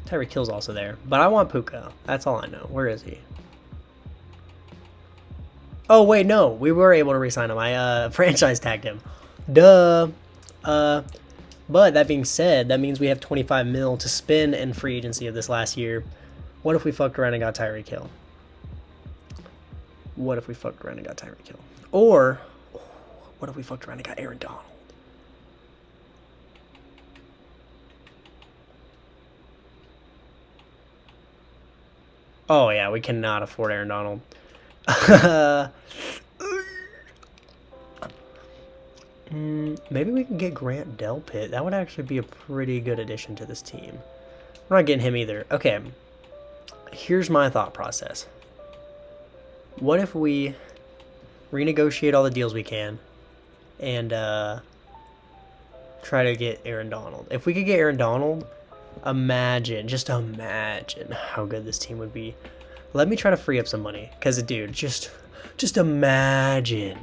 [SPEAKER 1] Tyreek Hill's also there, but I want Puka. That's all I know. Where is he? Oh, wait, no. We were able to re-sign him. I franchise tagged him. Duh. But that being said, that means we have 25 mil to spend in free agency of this last year. What if we fucked around and got Tyreek Hill? What if we fucked around and got Tyreek Hill? Or what if we fucked around and got Aaron Donald? Oh yeah, we cannot afford Aaron Donald. Maybe we can get Grant Delpit. That would actually be a pretty good addition to this team. We're not getting him either. Okay, here's my thought process. What if we renegotiate all the deals we can and try to get Aaron Donald? If we could get Aaron Donald, just imagine how good this team would be. Let me try to free up some money, because dude, just imagine.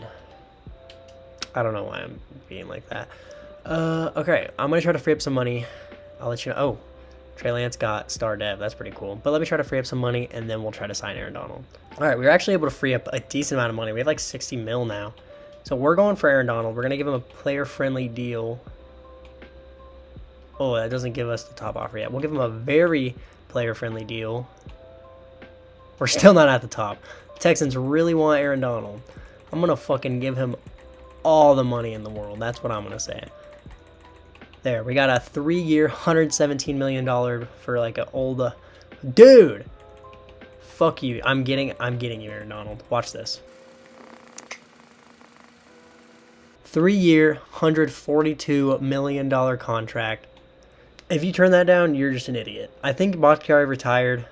[SPEAKER 1] I don't know why I'm being like that. Okay, I'm gonna try to free up some money. I'll let you know. Oh, Trey Lance got star dev. That's pretty cool. But let me try to free up some money, and then we'll try to sign Aaron Donald. All right, we were actually able to free up a decent amount of money. We have like 60 mil now. So we're going for Aaron Donald. We're gonna give him a player-friendly deal. Oh, that doesn't give us the top offer yet. We'll give him a very player-friendly deal. We're still not at the top. The Texans really want Aaron Donald. I'm going to fucking give him all the money in the world. That's what I'm going to say. There, we got a 3-year, $117 million for like an old... dude! Fuck you. I'm getting you, Aaron Donald. Watch this. 3-year, $142 million contract. If you turn that down, you're just an idiot. I think Bakhtiari retired.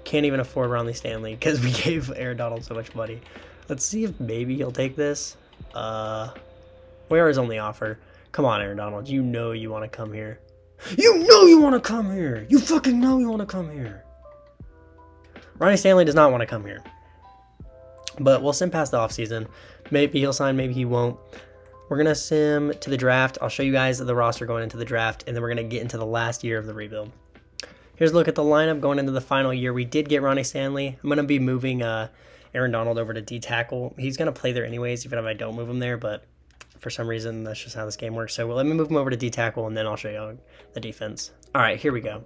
[SPEAKER 1] Can't even afford Ronnie Stanley because we gave Aaron Donald so much money. Let's see if maybe he'll take this. Where is his only offer? Come on, Aaron Donald. You know you want to come here. You know you want to come here. You fucking know you want to come here. Ronnie Stanley does not want to come here. But we'll sim past the offseason. Maybe he'll sign, maybe he won't. We're going to sim to the draft. I'll show you guys the roster going into the draft, and then we're going to get into the last year of the rebuild. Here's a look at the lineup going into the final year. We did get Ronnie Stanley. I'm going to be moving Aaron Donald over to D-tackle. He's going to play there anyways, even if I don't move him there, but for some reason, that's just how this game works. So let me move him over to D-tackle, and then I'll show you the defense. All right, here we go.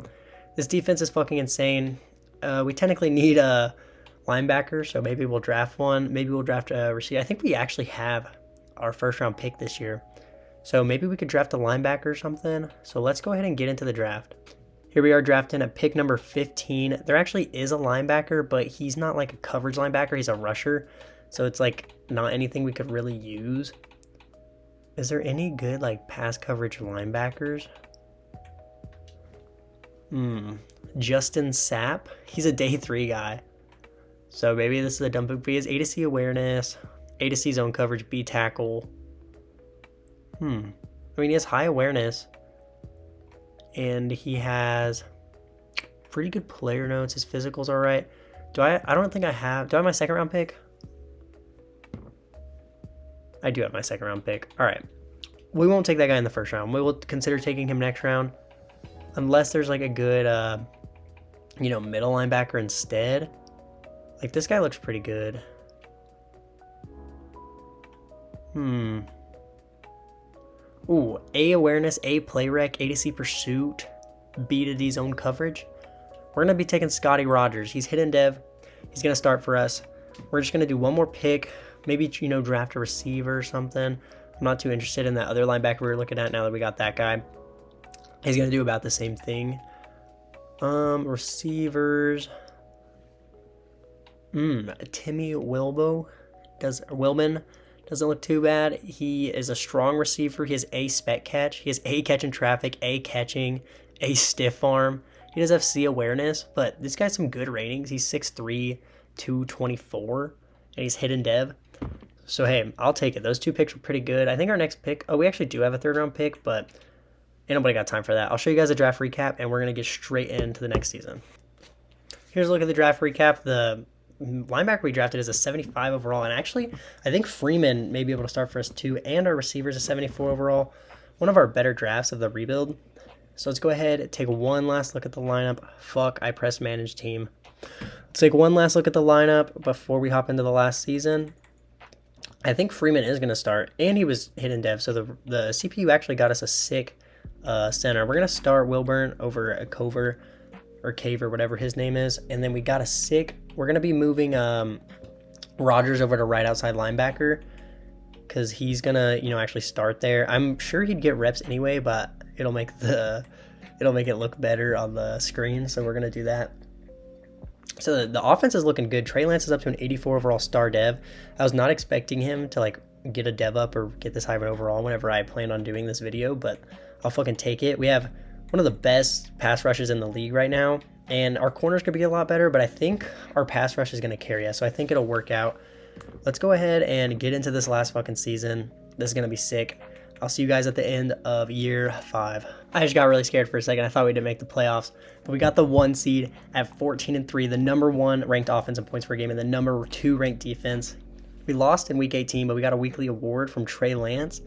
[SPEAKER 1] This defense is fucking insane. We technically need a linebacker, so maybe we'll draft one. Maybe we'll draft a receiver. I think we actually have our first-round pick this year. So maybe we could draft a linebacker or something. So let's go ahead and get into the draft. Here we are drafting at pick number 15. There actually is a linebacker, but he's not like a coverage linebacker. He's a rusher. So it's like not anything we could really use. Is there any good like pass coverage linebackers? Justin Sapp. He's a day 3 guy. So maybe this is a dump pick. He has A to C awareness, A to C zone coverage, B tackle. I mean, he has high awareness. And he has pretty good player notes. His physical's all right. I don't think I have. Do I have my second round pick? I do have my second round pick. All right. We won't take that guy in the first round. We will consider taking him next round. Unless there's like a good, middle linebacker instead. Like, this guy looks pretty good. Ooh, A awareness, A play rec, A to C pursuit, B to D zone coverage. We're going to be taking Scotty Rogers. He's hidden dev. He's going to start for us. We're just going to do one more pick. Maybe, draft a receiver or something. I'm not too interested in that other linebacker we were looking at now that we got that guy. He's going to do about the same thing. Receivers. Timmy Wilbon doesn't look too bad. He is a strong receiver. He has A spec catch. He has A catch in traffic, A catching, A stiff arm. He does have C awareness, but this guy's some good ratings. He's 6'3", 224, and he's hidden dev. So, hey, I'll take it. Those 2 picks were pretty good. I think our next pick... Oh, we actually do have a third-round pick, but ain't nobody got time for that. I'll show you guys a draft recap, and we're going to get straight into the next season. Here's a look at the draft recap. The linebacker we drafted is a 75 overall, and actually, I think Freeman may be able to start for us too, and our receiver's a 74 overall. One of our better drafts of the rebuild. So let's go ahead and take one last look at the lineup. Fuck, I press manage team. Let's take one last look at the lineup before we hop into the last season. I think Freeman is going to start, and he was hidden dev, so the CPU actually got us a sick center. We're going to start Wilburn over a Cover, or Caver, whatever his name is, and then we got a sick... We're going to be moving Rogers over to right outside linebacker, because he's going to, actually start there. I'm sure he'd get reps anyway, but it'll make it look better on the screen, so we're going to do that. So the offense is looking good. Trey Lance is up to an 84 overall star dev. I was not expecting him to get a dev up or get this high of an overall whenever I planned on doing this video, but I'll fucking take it. We have one of the best pass rushes in the league right now, and our corners could be a lot better, but I think our pass rush is going to carry us, so I think it'll work out. Let's go ahead and get into this last fucking season. This is going to be sick. I'll see you guys at the end of year 5. I just got really scared for a second. I thought we didn't make the playoffs, but we got the 1 seed at 14-3, the number 1 ranked offense in points per game and the number 2 ranked defense. We lost in week 18, but we got a weekly award from Trey Lance.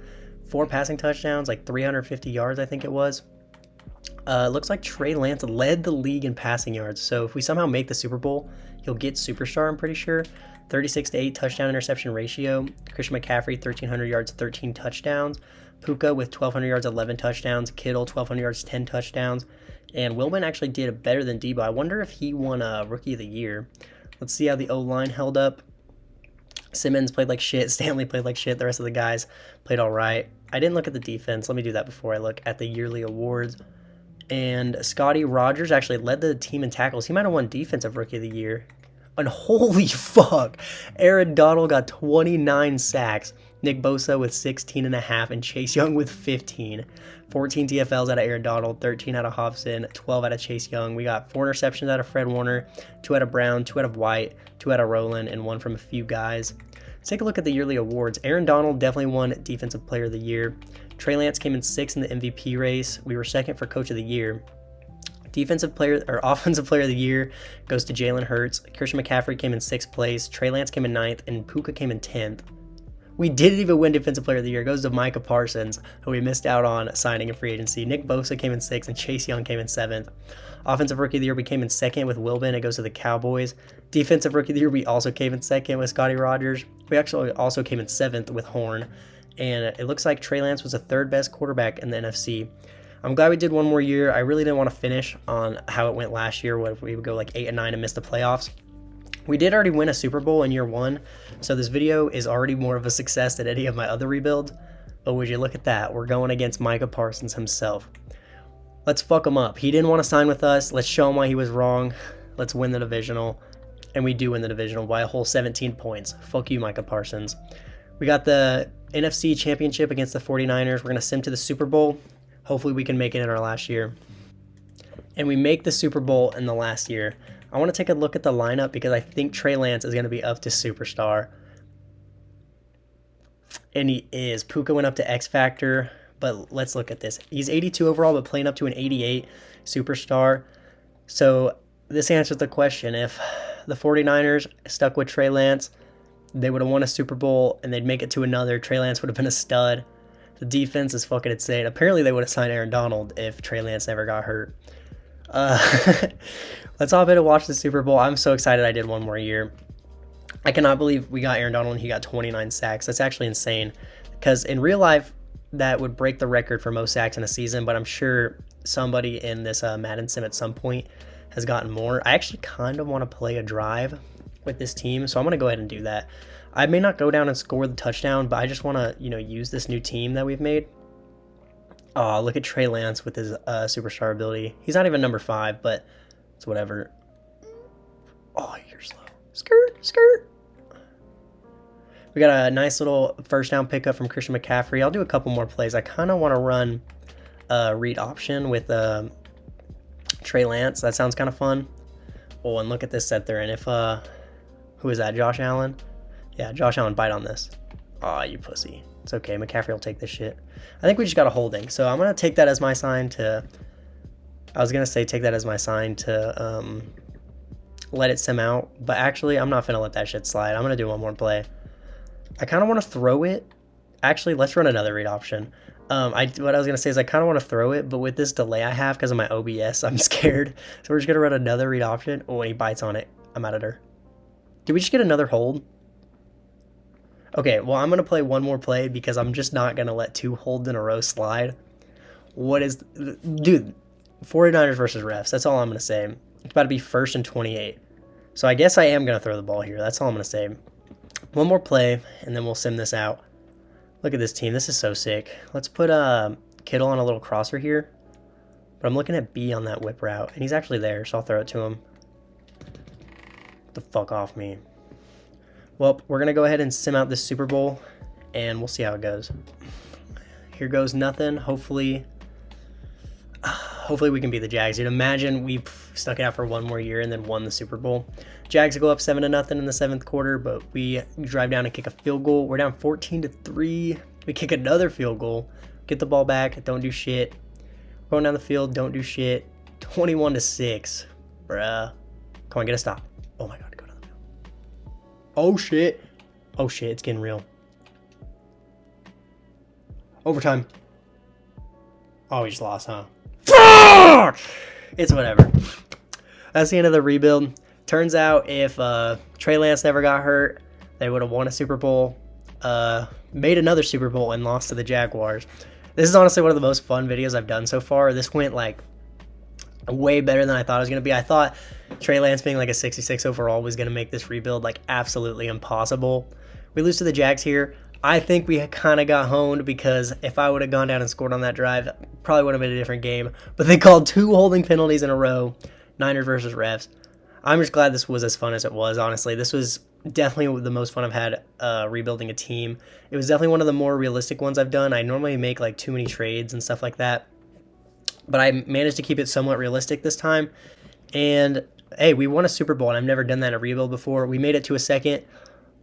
[SPEAKER 1] 4 passing touchdowns, 350 yards, I think it was. It looks like Trey Lance led the league in passing yards. So if we somehow make the Super Bowl, he'll get superstar, I'm pretty sure. 36-8 touchdown interception ratio. Christian McCaffrey, 1,300 yards, 13 touchdowns. Puka with 1,200 yards, 11 touchdowns. Kittle, 1,200 yards, 10 touchdowns. And Wilburn actually did better than Debo. I wonder if he won Rookie of the Year. Let's see how the O-line held up. Simmons played like shit. Stanley played like shit. The rest of the guys played all right. I didn't look at the defense. Let me do that before I look at the yearly awards. And Scotty Rogers actually led the team in tackles. He might have won Defensive Rookie of the Year. And holy fuck, Aaron Donald got 29 sacks. Nick Bosa with 16.5 and Chase Young with 15. 14 TFLs out of Aaron Donald, 13 out of Hobson, 12 out of Chase Young. We got 4 interceptions out of Fred Warner, 2 out of Brown, 2 out of White, 2 out of Rowland, and 1 from a few guys. Let's take a look at the yearly awards. Aaron Donald definitely won Defensive Player of the Year. Trey Lance came in 6th in the MVP race. We were 2nd for Coach of the Year. Offensive Player of the Year goes to Jalen Hurts. Christian McCaffrey came in 6th place. Trey Lance came in 9th, and Puka came in 10th. We didn't even win Defensive Player of the Year. It goes to Micah Parsons, who we missed out on signing in free agency. Nick Bosa came in 6th, and Chase Young came in 7th. Offensive Rookie of the Year, we came in 2nd with Wilburn. It goes to the Cowboys. Defensive Rookie of the Year, we also came in 2nd with Scotty Rogers. We actually also came in 7th with Horn. And it looks like Trey Lance was the 3rd best quarterback in the NFC. I'm glad we did one more year. I really didn't want to finish on how it went last year. What if we would go 8-9 and miss the playoffs? We did already win a Super Bowl in year 1, so this video is already more of a success than any of my other rebuilds. But would you look at that? We're going against Micah Parsons himself. Let's fuck him up. He didn't want to sign with us. Let's show him why he was wrong. Let's win the divisional. And we do win the divisional by a whole 17 points. Fuck you, Micah Parsons. We got the NFC Championship against the 49ers. We're going to sim to the Super Bowl. Hopefully we can make it in our last year. and we make the Super Bowl in the last year, I want to take a look at the lineup because I think Trey Lance is going to be up to superstar. And he is. Puka went up to X Factor, but let's look at this. He's 82 overall, but playing up to an 88 superstar. So this answers the question. If the 49ers stuck with Trey Lance, they would have won a Super Bowl, and they'd make it to another. Trey Lance would have been a stud. The defense is fucking insane. Apparently, they would have signed Aaron Donald if Trey Lance never got hurt. Let's hop in and watch the Super Bowl. I'm so excited I did one more year. I cannot believe we got Aaron Donald and he got 29 sacks. That's actually insane. Because in real life, that would break the record for most sacks in a season, but I'm sure somebody in this Madden sim at some point has gotten more. I actually kind of want to play a drive with this team, so I'm going to go ahead and do that. I may not go down and score the touchdown, but I just want to, use this new team that we've made. Oh, look at Trey Lance with his superstar ability. He's not even number 5, but it's whatever. Oh, you're slow. Skirt, skirt. We got a nice little first down pickup from Christian McCaffrey. I'll do a couple more plays. I kind of want to run a read option with Trey Lance. That sounds kind of fun. Oh, and look at this set they're in. If who is that? Josh Allen? Yeah, Josh Allen, bite on this. Aw, you pussy. It's okay. McCaffrey will take this shit. I think we just got a holding. So I'm going to take that as my sign to... I was going to say take that as my sign to let it sim out. But actually, I'm not going to let that shit slide. I'm going to do one more play. I kind of want to throw it. Actually, let's run another read option. What I was going to say is I kind of want to throw it, but with this delay I have because of my OBS, I'm scared. So we're just going to run another read option. Oh, and he bites on it. I'm out of there. Did we just get another hold? Okay, well, I'm going to play one more play because I'm just not going to let 2 holds in a row slide. What is... Dude, 49ers versus refs. That's all I'm going to say. It's about to be 1st and 28. So I guess I am going to throw the ball here. That's all I'm going to say. One more play, and then we'll sim this out. Look at this team. This is so sick. Let's put Kittle on a little crosser here. But I'm looking at B on that whip route, and he's actually there, so I'll throw it to him. Get the fuck off me. Well, we're going to go ahead and sim out this Super Bowl, and we'll see how it goes. Here goes nothing. Hopefully we can beat the Jags. Dude, imagine we stuck it out for one more year and then won the Super Bowl. Jags go up 7-0 in the 7th quarter, but we drive down and kick a field goal. We're down 14-3. We kick another field goal. Get the ball back. Don't do shit. Going down the field. Don't do shit. 21-6. Bruh. Come on, get a stop. Oh my God. Oh shit. Oh shit, it's getting real. Overtime. Oh, we just lost, huh? It's whatever. That's the end of the rebuild. Turns out if Trey Lance never got hurt, they would have won a Super Bowl, made another Super Bowl, and lost to the Jaguars. This is honestly one of the most fun videos I've done so far. This went like way better than I thought it was going to be. I thought Trey Lance being like a 66 overall was going to make this rebuild like absolutely impossible. We lose to the Jags here. I think we kind of got honed because if I would have gone down and scored on that drive, probably would have been a different game. But they called 2 holding penalties in a row, Niners versus refs. I'm just glad this was as fun as it was, honestly. This was definitely the most fun I've had rebuilding a team. It was definitely one of the more realistic ones I've done. I normally make like too many trades and stuff like that, but I managed to keep it somewhat realistic this time. And hey, we won a Super Bowl, and I've never done that in a rebuild before. We made it to a second,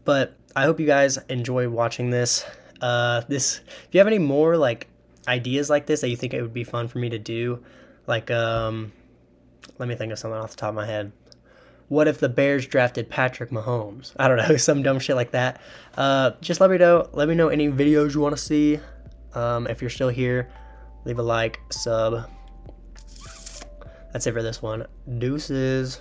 [SPEAKER 1] but I hope you guys enjoy watching this. If you have any more like ideas like this that you think it would be fun for me to do, like let me think of something off the top of my head. What if the Bears drafted Patrick Mahomes? I don't know, some dumb shit like that. Just let me know. Let me know any videos you want to see. If you're still here, leave a like, sub. That's it for this one. Deuces.